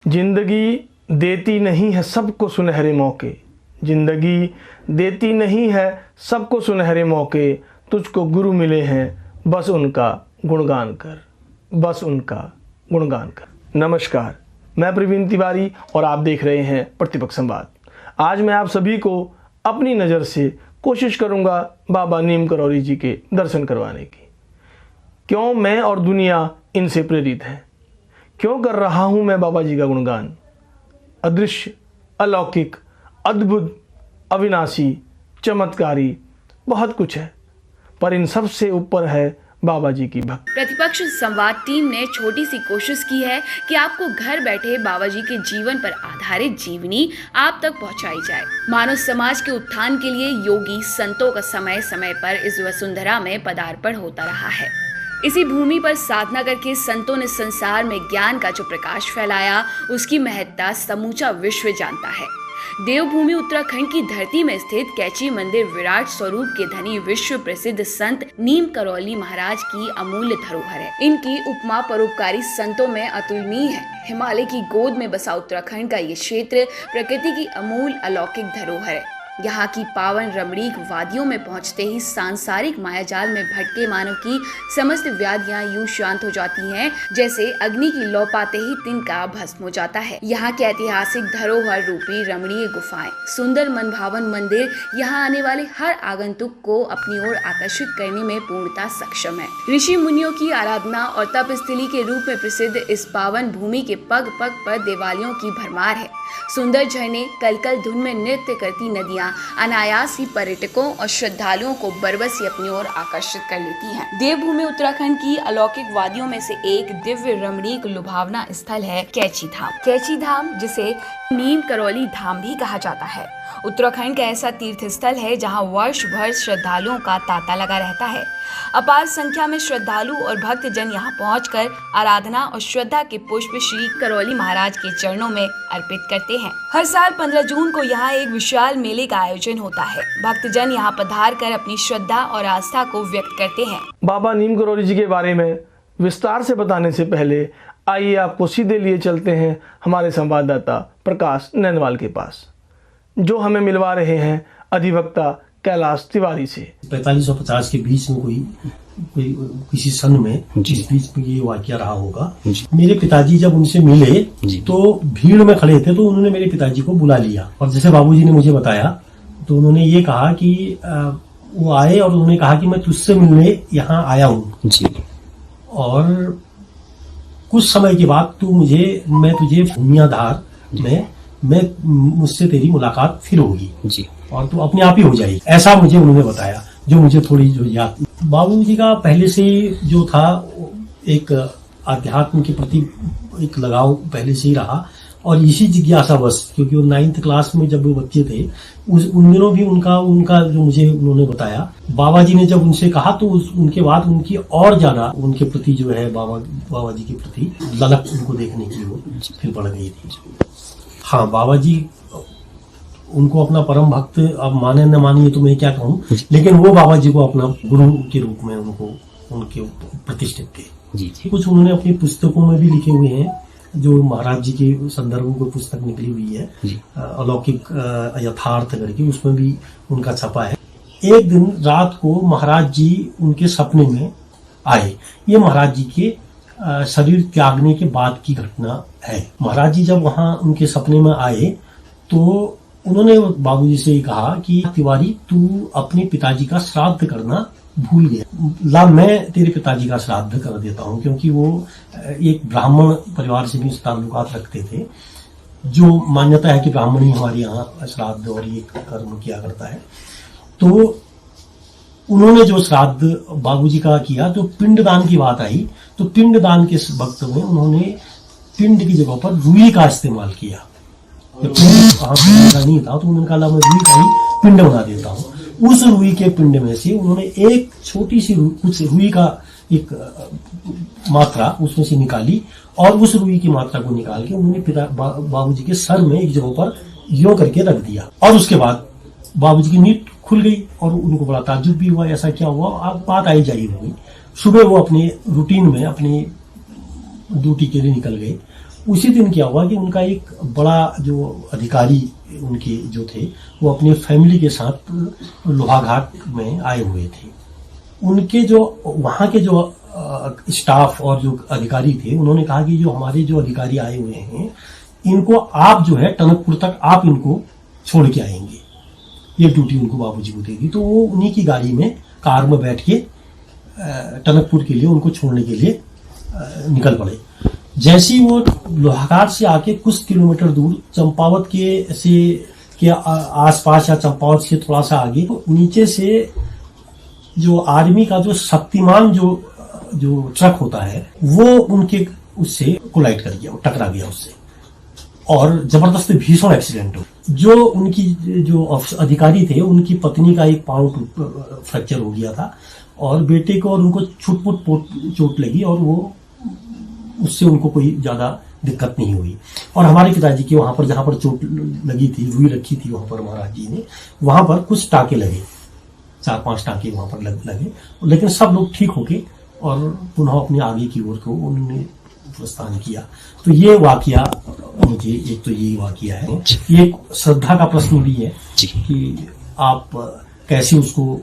जिंदगी देती नहीं है सबको सुनहरे मौके, जिंदगी देती नहीं है सबको सुनहरे मौके, तुझको गुरु मिले हैं बस उनका गुणगान कर, बस उनका गुणगान कर। नमस्कार, मैं प्रवीण तिवारी और आप देख रहे हैं प्रतिपक्ष संवाद। आज मैं आप सभी को अपनी नज़र से कोशिश करूंगा बाबा नीम करौली जी के दर्शन करवाने की। क्यों मैं और दुनिया इनसे प्रेरित है, क्यों कर रहा हूं मैं बाबा जी का गुणगान। अदृश्य, अलौकिक, अद्भुत, अविनाशी, चमत्कारी बहुत कुछ है, पर इन सब से ऊपर है बाबा जी की भक्ति। प्रतिपक्ष संवाद टीम ने छोटी सी कोशिश की है कि आपको घर बैठे बाबा जी के जीवन पर आधारित जीवनी आप तक पहुंचाई जाए। मानव समाज के उत्थान के लिए योगी संतों का समय समय पर इस वसुंधरा में पदार्पण होता रहा है। इसी भूमि पर साधना करके संतों ने संसार में ज्ञान का जो प्रकाश फैलाया, उसकी महत्ता समूचा विश्व जानता है। देवभूमि उत्तराखंड की धरती में स्थित कैची मंदिर विराट स्वरूप के धनी विश्व प्रसिद्ध संत नीम करौली महाराज की अमूल्य धरोहर है। इनकी उपमा परोपकारी संतों में अतुलनीय है। हिमालय की गोद में बसा उत्तराखंड का ये क्षेत्र प्रकृति की अमूल अलौकिक धरोहर है। यहाँ की पावन रमणीक वादियों में पहुँचते ही सांसारिक मायाजाल में भटके मानव की समस्त व्याधियां यूं शांत हो जाती हैं, जैसे अग्नि की लौ पाते ही तिनका भस्म हो जाता है। यहाँ के ऐतिहासिक धरोहर रूपी रमणीय गुफाएं, सुंदर मनभावन मंदिर यहाँ आने वाले हर आगंतुक को अपनी ओर आकर्षित करने में पूर्णतः सक्षम है। ऋषि मुनियों की आराधना और तप स्थली के रूप में प्रसिद्ध इस पावन भूमि के पग पग पर देवालयों की भरमार है। सुंदर झरने, कलकल धुन में नृत्य करती नदियां अनायास ही पर्यटकों और श्रद्धालुओं को बरबस अपनी ओर आकर्षित कर लेती हैं। देवभूमि उत्तराखंड की अलौकिक वादियों में से एक दिव्य रमणीक लुभावना स्थल है कैची धाम। कैची धाम, जिसे नीम करौली धाम भी कहा जाता है, उत्तराखंड का ऐसा तीर्थ स्थल है जहां वर्ष भर श्रद्धालुओं का तांता लगा रहता है। अपार संख्या में श्रद्धालु और भक्त जन यहाँ पहुंचकर आराधना और श्रद्धा के पुष्प श्री करौली महाराज के चरणों में अर्पित करते हैं। हर साल 15 जून को यहाँ एक विशाल मेले का आयोजन होता है। भक्त जन यहाँ पधार कर अपनी श्रद्धा और आस्था को व्यक्त करते हैं। बाबा नीम करौली जी के बारे में विस्तार से बताने से पहले आइए आपको सीधे लिए चलते हैं हमारे संवाददाता प्रकाश नैनवाल के पास, जो हमें मिलवा रहे हैं अधिवक्ता कैलाश तिवारी से। 45 और 50 के बीच में कोई किसी सन में इस बीच में ये वाकया रहा होगा। मेरे पिताजी जब उनसे मिले तो भीड़ में खड़े थे, तो उन्होंने मेरे पिताजी को बुला लिया और जैसे बाबूजी ने मुझे बताया तो उन्होंने ये कहा कि वो आए और उन्होंने कहा कि मैं तुझसे मिलने यहाँ आया हूँ और कुछ समय के बाद मैं तुझे भूमियाधार में मुझसे तेरी मुलाकात फिर होगी और तू अपने आप ही हो जाएगी, ऐसा मुझे उन्होंने बताया, जो मुझे थोड़ी जो याद। बाबूजी का पहले से जो था एक अध्यात्म के प्रति एक लगाव पहले से ही रहा और इसी जिज्ञासा बस, क्योंकि वो 9th क्लास में जब वो बच्चे थे उन दिनों भी उनका जो मुझे उन्होंने बताया, बाबा जी ने जब उनसे कहा तो उनके बाद उनकी और ज्यादा उनके प्रति जो है बाबा जी के प्रति ललक उनको देखने की वो फिर बढ़ गई थी। हाँ, बाबा जी उनको अपना परम भक्त, अब माने न मानिए तो मैं क्या कहूँ, लेकिन वो बाबा जी को अपना गुरु के रूप में उनके प्रतिष्ठित थे। कुछ उन्होंने अपनी पुस्तकों में भी लिखे हुए हैं, जो महाराज जी के संदर्भों को पुस्तक निकली हुई है, अलौकिक यथार्थ करके, उसमें भी उनका छपा है। एक दिन रात को महाराज जी उनके सपने में आए। ये महाराज जी के शरीर त्यागने के बाद की घटना है। महाराज जी जब वहां उनके सपने में आए तो उन्होंने बाबूजी से ही कहा कि तिवारी, तू अपने पिताजी का श्राद्ध करना भूल गया। ला, मैं तेरे पिताजी का श्राद्ध कर देता हूँ, क्योंकि वो एक ब्राह्मण परिवार से भी ताल्लुकात रखते थे। जो मान्यता है कि ब्राह्मण ही हमारे यहाँ श्राद्ध और ये कर्म किया करता है। तो उन्होंने जो श्राद्ध बाबूजी का किया, तो पिंडदान की बात आई, तो पिंडदान के वक्त में उन्होंने पिंड की जगह पर रुई का इस्तेमाल किया। जब पिंड नहीं था तो उन्होंने कहा मैं रुई का ही पिंड बना देता हूँ। उस रुई के पिंड में से उन्होंने एक छोटी सी कुछ रुई का एक मात्रा उसमें से निकाली और उस रुई की मात्रा को निकाल के उन्होंने बाबूजी के सर में एक जगह पर यो करके रख दिया और उसके बाद बाबूजी की नींद खुल गई और उनको बड़ा ताज्जुब भी हुआ, ऐसा क्या हुआ। अब बात आई जाई होगी। सुबह वो अपने रूटीन में अपनी ड्यूटी के लिए निकल गए। उसी दिन क्या हुआ कि उनका एक बड़ा जो अधिकारी उनके जो थे वो अपनी फैमिली के साथ लोहाघाट में आए हुए थे। उनके जो वहाँ के जो स्टाफ और जो अधिकारी थे उन्होंने कहा कि जो हमारे जो अधिकारी आए हुए हैं इनको आप जो है टनकपुर तक आप इनको छोड़ के आएंगे, ये ड्यूटी उनको बाबूजी को दे दी। तो वो उन्हीं की गाड़ी में कार में बैठ के टनकपुर के लिए उनको छोड़ने के लिए निकल पड़े। जैसे ही वो लोहाघाट से आके कुछ किलोमीटर दूर चंपावत के आसपास या चंपावत से थोड़ा सा आगे नीचे से जो आर्मी का जो शक्तिमान जो ट्रक होता है वो उनके उससे कोलाइड कर गया, टकरा गया उससे और जबरदस्त भीषण एक्सीडेंट हो। जो उनकी जो अधिकारी थे उनकी पत्नी का एक पांव फ्रैक्चर हो गया था और बेटे को और उनको छुटपुट चोट लगी और वो उससे उनको कोई ज्यादा दिक्कत नहीं हुई। और हमारे पिताजी की वहां पर जहां पर चोट लगी थी, रुई रखी थी वहां पर महाराज जी ने, वहां पर कुछ टाके लगे, 4-5 टाके वहां पर लगे, लेकिन सब लोग ठीक होके और पुनः अपने आगे की ओर को उन्होंने प्रस्थान किया। तो ये वाकया मुझे एक तो यही वाकया है। ये श्रद्धा का प्रश्न भी है कि आप कैसे उसको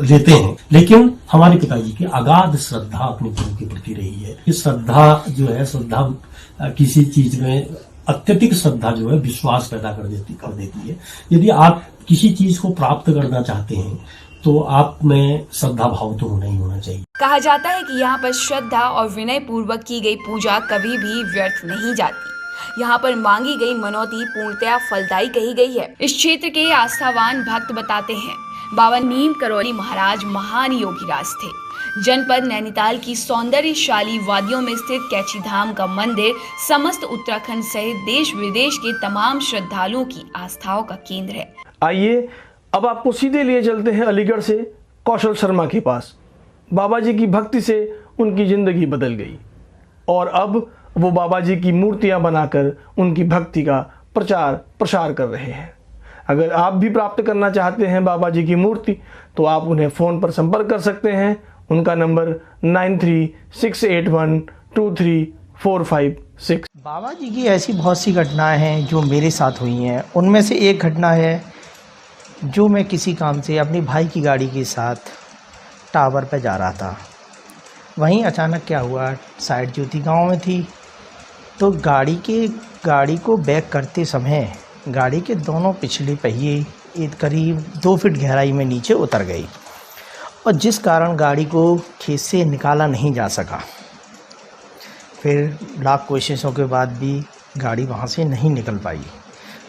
लेते हैं, लेकिन हमारे पिताजी की अगाध श्रद्धा अपने गुरु के प्रति रही है। ये श्रद्धा जो है, श्रद्धा किसी चीज में अत्यधिक श्रद्धा जो है विश्वास पैदा कर देती है। यदि आप किसी चीज को प्राप्त करना चाहते हैं तो आप में श्रद्धा भाव तो होना ही होना चाहिए। कहा जाता है कि यहाँ पर श्रद्धा और विनय पूर्वक की गई पूजा कभी भी व्यर्थ नहीं जाती। यहाँ पर मांगी गई मनौती पूर्णतया फलदायी कही गई है। इस क्षेत्र के आस्थावान भक्त बताते हैं बाबा नीम करौली महाराज महान योगीराज थे। जनपद नैनीताल की सौंदर्यशाली वादियों में स्थित कैची धाम का मंदिर समस्त उत्तराखंड सहित देश विदेश के तमाम श्रद्धालुओं की आस्थाओं का केंद्र है। आइए अब आपको सीधे लिए चलते हैं अलीगढ़ से कौशल शर्मा के पास। बाबा जी की भक्ति से उनकी ज़िंदगी बदल गई और अब वो बाबा जी की मूर्तियां बनाकर उनकी भक्ति का प्रचार प्रसार कर रहे हैं। अगर आप भी प्राप्त करना चाहते हैं बाबा जी की मूर्ति तो आप उन्हें फ़ोन पर संपर्क कर सकते हैं। उनका नंबर 9368123456। बाबा जी की ऐसी बहुत सी घटनाएं हैं जो मेरे साथ हुई हैं। उनमें से एक घटना है जो मैं किसी काम से अपने भाई की गाड़ी के साथ टावर पे जा रहा था। वहीं अचानक क्या हुआ, साइड ज्योति गांव में थी तो गाड़ी को बैक करते समय गाड़ी के दोनों पिछले पहिए करीब 2 फीट गहराई में नीचे उतर गई और जिस कारण गाड़ी को खेत से निकाला नहीं जा सका। फिर लाख कोशिशों के बाद भी गाड़ी वहाँ से नहीं निकल पाई।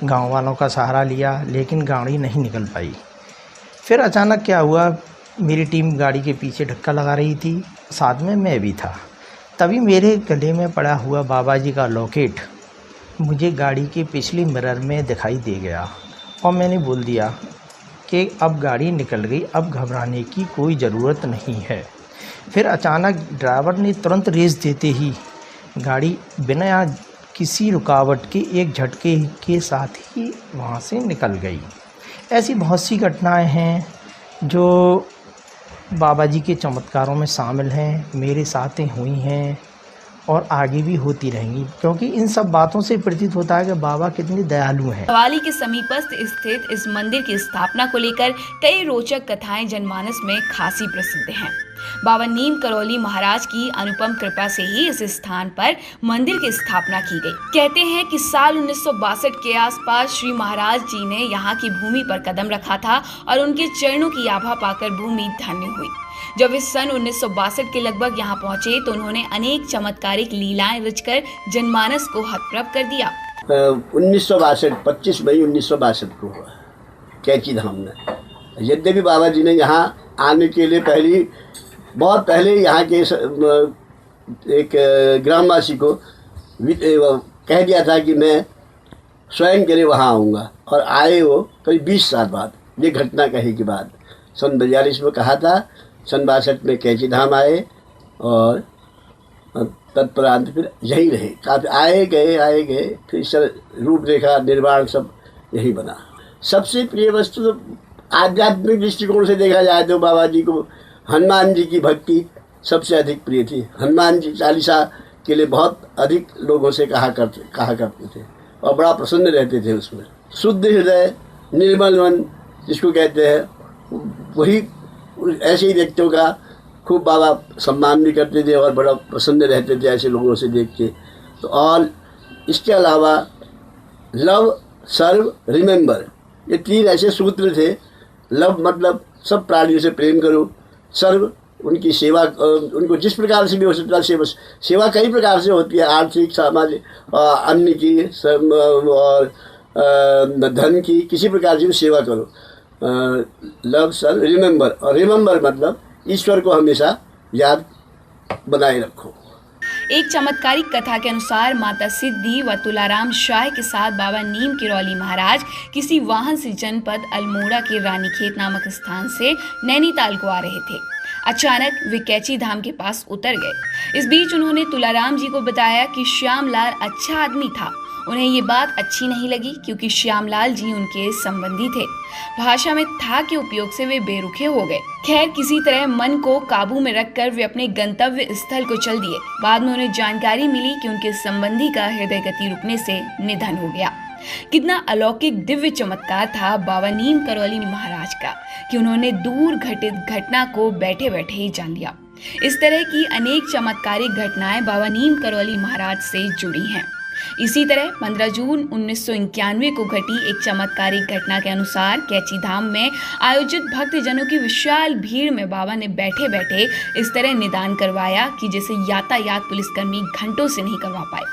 गांव वालों का सहारा लिया लेकिन गाड़ी नहीं निकल पाई। फिर अचानक क्या हुआ, मेरी टीम गाड़ी के पीछे धक्का लगा रही थी, साथ में मैं भी था। तभी मेरे गले में पड़ा हुआ बाबा जी का लॉकेट मुझे गाड़ी के पिछले मिरर में दिखाई दे गया और मैंने बोल दिया कि अब गाड़ी निकल गई, अब घबराने की कोई ज़रूरत नहीं है। फिर अचानक ड्राइवर ने तुरंत रेस देते ही गाड़ी बिना किसी रुकावट के एक झटके के साथ ही वहाँ से निकल गई। ऐसी बहुत सी घटनाएं हैं जो बाबा जी के चमत्कारों में शामिल हैं, मेरे साथ हुई हैं और आगे भी होती रहेंगी, क्योंकि इन सब बातों से प्रतीत होता है कि बाबा कितने दयालु हैं। सवाली के समीपस्थ स्थित इस मंदिर की स्थापना को लेकर कई रोचक कथाएं जनमानस में खासी प्रसिद्ध हैं। बाबा नीम करौली महाराज की अनुपम कृपा से ही इस स्थान पर मंदिर की स्थापना की गई। कहते हैं कि साल 1962 के आसपास श्री महाराज जी ने यहाँ की भूमि पर कदम रखा था और उनके चरणों की आभा पाकर भूमि धन्य हुई। जब वे सन 1962 के लगभग यहाँ पहुँचे तो उन्होंने अनेक चमत्कारिक लीलाएं रचकर जनमानस को हतप्रभ कर दिया। 25 मई 1962 को हुआ कैची धाम में। यद्यपि बाबा जी ने यहाँ आने के लिए बहुत पहले यहाँ के एक ग्रामवासी को कह दिया था कि मैं स्वयं के लिए वहाँ आऊँगा, और आए वो करीब 20 साल बाद। ये घटना कही के बाद सन 42 में कहा था, सन 62 में कैची धाम आए और तत्परांत फिर यहीं रहे। काफ़ी आए गए फिर इस रूपरेखा निर्माण सब यही बना। सबसे प्रिय वस्तु तो आध्यात्मिक दृष्टिकोण से देखा जाए तो बाबा जी को हनुमान जी की भक्ति सबसे अधिक प्रिय थी। हनुमान जी चालीसा के लिए बहुत अधिक लोगों से कहा करते थे और बड़ा प्रसन्न रहते थे उसमें। शुद्ध हृदय, निर्मल मन जिसको कहते हैं, वही ऐसे ही व्यक्तियों का खूब बाबा सम्मान भी करते थे और बड़ा प्रसन्न रहते थे ऐसे लोगों से देख के। तो और इसके अलावा लव, सर्व, रिमेंबर, ये 3 ऐसे सूत्र थे। लव मतलब सब प्राणियों से प्रेम करो, सर्व उनकी सेवा, उनको जिस प्रकार से भी हो सकता है सेवा कई प्रकार से होती है, आर्थिक, सामाजिक, अन्न की और धन की, किसी प्रकार से भी सेवा करो। लव, सर्व, रिमेंबर, और रिमेंबर मतलब ईश्वर को हमेशा याद बनाए रखो। एक चमत्कारिक कथा के अनुसार माता सिद्धि व तुलाराम शाह के साथ बाबा नीम किरौली महाराज किसी वाहन से जनपद अल्मोड़ा के रानीखेत नामक स्थान से नैनीताल को आ रहे थे। अचानक वे कैची धाम के पास उतर गए। इस बीच उन्होंने तुलाराम जी को बताया कि श्यामलाल अच्छा आदमी था। उन्हें ये बात अच्छी नहीं लगी क्योंकि श्यामलाल जी उनके संबंधी थे। भाषा में था के उपयोग से वे बेरुखे हो गए। खैर, किसी तरह मन को काबू में रखकर वे अपने गंतव्य स्थल को चल दिए। बाद में उन्हें जानकारी मिली कि उनके संबंधी का हृदय गति रुकने से निधन हो गया। कितना अलौकिक दिव्य चमत्कार था बाबा नीम करौली महाराज का कि उन्होंने दूर घटित घटना को बैठे बैठे ही जान लिया। इस तरह की अनेक चमत्कारिक घटनाएं बाबा नीम करौली महाराज से जुड़ी हैं। इसी तरह 15 जून 1991 को घटी एक चमत्कारिक घटना के अनुसार कैची धाम में आयोजित भक्तजनों की विशाल भीड़ में बाबा ने बैठे बैठे इस तरह निदान करवाया कि जैसे यातायात पुलिसकर्मी घंटों से नहीं करवा पाए।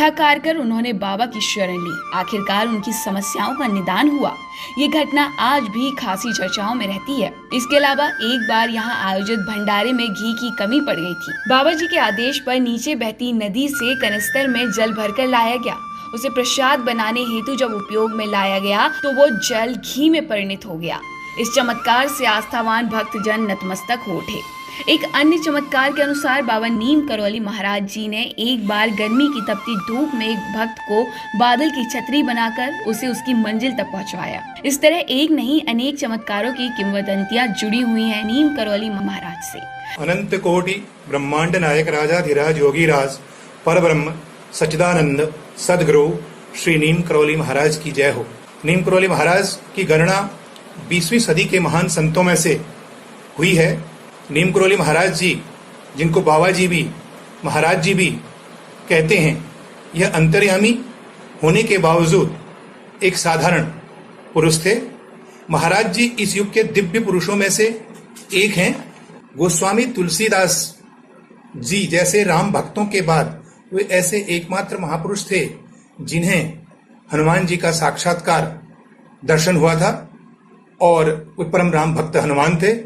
थक हार कर उन्होंने बाबा की शरण ली। आखिरकार उनकी समस्याओं का निदान हुआ। ये घटना आज भी खासी चर्चाओं में रहती है। इसके अलावा एक बार यहाँ आयोजित भंडारे में घी की कमी पड़ गई थी। बाबा जी के आदेश पर नीचे बहती नदी से कनिस्तर में जल भरकर लाया गया। उसे प्रसाद बनाने हेतु जब उपयोग में लाया गया तो वो जल घी में परिणत हो गया। इस चमत्कार से आस्थावान भक्तजन नतमस्तक हो उठे। एक अन्य चमत्कार के अनुसार बाबा नीम करौली महाराज जी ने एक बार गर्मी की तपती धूप में एक भक्त को बादल की छतरी बनाकर उसे उसकी मंजिल तक पहुंचवाया। इस तरह एक नहीं अनेक चमत्कारों की किंवदंतियां जुड़ी हुई हैं नीम करौली महाराज से। अनंत कोटि ब्रह्मांड नायक राजाधिराज योगीराज परब्रह्म सच्चिदानंद सदगुरु श्री नीम करौली महाराज की जय हो। नीम करौली महाराज की गणना 20वीं सदी के महान संतों में से हुई है। नीम करौली महाराज जी, जिनको बाबा जी भी महाराज जी भी कहते हैं, यह अंतर्यामी होने के बावजूद एक साधारण पुरुष थे। महाराज जी इस युग के दिव्य पुरुषों में से एक हैं। गोस्वामी तुलसीदास जी जैसे राम भक्तों के बाद वे ऐसे एकमात्र महापुरुष थे जिन्हें हनुमान जी का साक्षात्कार दर्शन हुआ था और वे परम राम भक्त हनुमान थे।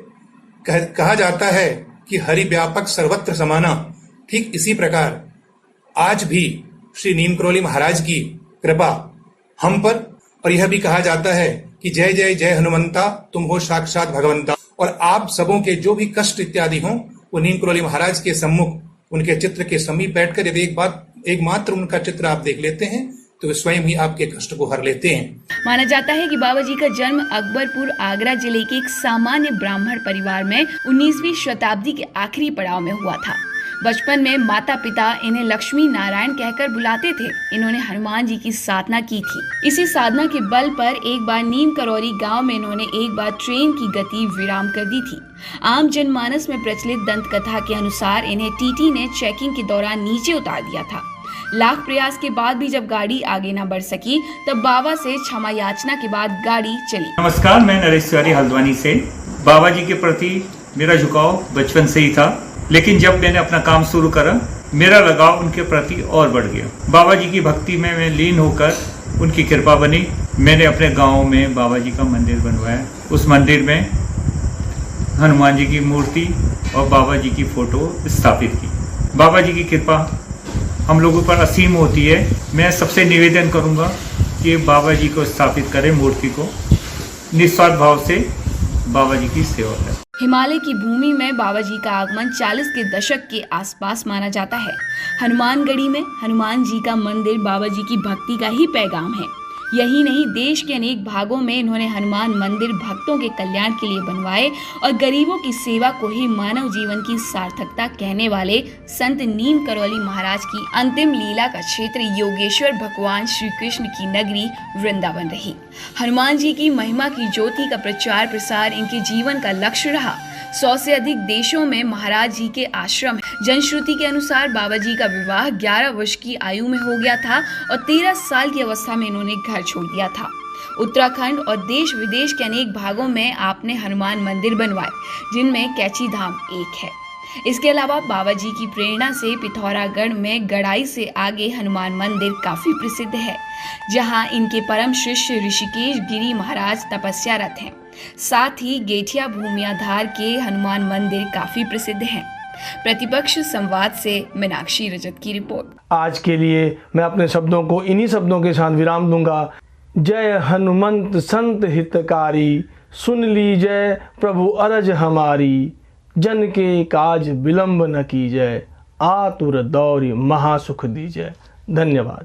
कहा जाता है कि हरि व्यापक सर्वत्र समाना। ठीक इसी प्रकार आज भी श्री नीम करौली महाराज की कृपा हम पर, और यह भी कहा जाता है कि जय जय जय हनुमंता तुम हो साक्षात भगवंता। और आप सबों के जो भी कष्ट इत्यादि हों वो नीम करौली महाराज के सम्मुख उनके चित्र के समीप बैठकर यदि एक मात्र उनका चित्र आप देख लेते हैं तो वे स्वयं ही आपके कष्ट को हर लेते हैं। माना जाता है कि बाबा जी का जन्म अकबरपुर आगरा जिले के एक सामान्य ब्राह्मण परिवार में 19वीं शताब्दी के आखिरी पड़ाव में हुआ था। बचपन में माता पिता इन्हें लक्ष्मी नारायण कहकर बुलाते थे। इन्होंने हनुमान जी की साधना की थी। इसी साधना के बल पर एक बार नीम करौली गांव में इन्होंने एक बार ट्रेन की गति विराम कर दी थी। आम जनमानस में प्रचलित दंत कथा के अनुसार इन्हें टीटी ने चेकिंग के दौरान नीचे उतार दिया था। लाख प्रयास के बाद भी जब गाड़ी आगे न बढ़ सकी तब बाबा से क्षमा याचना के बाद गाड़ी चली। नमस्कार, मैं नरेश तिवारी हल्द्वानी से। बाबा जी के प्रति मेरा झुकाव बचपन से ही था, लेकिन जब मैंने अपना काम शुरू करा मेरा लगाव उनके प्रति और बढ़ गया। बाबा जी की भक्ति में मैं लीन होकर उनकी कृपा बनी। मैंने अपने गांव में बाबा जी का मंदिर बनवाया। उस मंदिर में हनुमान जी की मूर्ति और बाबा जी की फोटो स्थापित की। बाबा जी की कृपा हम लोगों पर असीम होती है। मैं सबसे निवेदन करूंगा कि बाबा जी को स्थापित करें, मूर्ति को निस्वार्थ भाव से बाबा जी की सेवा करें। हिमालय की भूमि में बाबा जी का आगमन 40 के दशक के आसपास माना जाता है। हनुमानगढ़ी में हनुमान जी का मंदिर बाबा जी की भक्ति का ही पैगाम है। यही नहीं, देश के अनेक भागों में इन्होंने हनुमान मंदिर भक्तों के कल्याण के लिए बनवाए और गरीबों की सेवा को ही मानव जीवन की सार्थकता कहने वाले संत नीम करौली महाराज की अंतिम लीला का क्षेत्र योगेश्वर भगवान श्री कृष्ण की नगरी वृंदावन रही। हनुमान जी की महिमा की ज्योति का प्रचार प्रसार इनके जीवन का लक्ष्य रहा। 100 से अधिक देशों में महाराज जी के आश्रम। जनश्रुति के अनुसार बाबा जी का विवाह 11 वर्ष की आयु में हो गया था और 13 साल की अवस्था में इन्होंने घर छोड़ दिया था। उत्तराखंड और देश विदेश के अनेक भागों में आपने हनुमान मंदिर बनवाए, जिनमें कैची धाम एक है। इसके अलावा बाबा जी की प्रेरणा से पिथौरागढ़ में गढ़ाई से आगे हनुमान मंदिर काफी प्रसिद्ध है, जहां इनके परम शिष्य ऋषिकेश गिरी महाराज तपस्यारत हैं। साथ ही गेठिया भूमियाधार के हनुमान मंदिर काफी प्रसिद्ध हैं। प्रतिपक्ष संवाद से मीनाक्षी रजत की रिपोर्ट। आज के लिए मैं अपने शब्दों को इन्हीं शब्दों के साथ विराम दूंगा। जय हनुमंत संत हितकारी, सुन लीजय प्रभु अरज हमारी। जन के काज विलंब न कीजय, आतुर दौरी महासुख दीजय। धन्यवाद।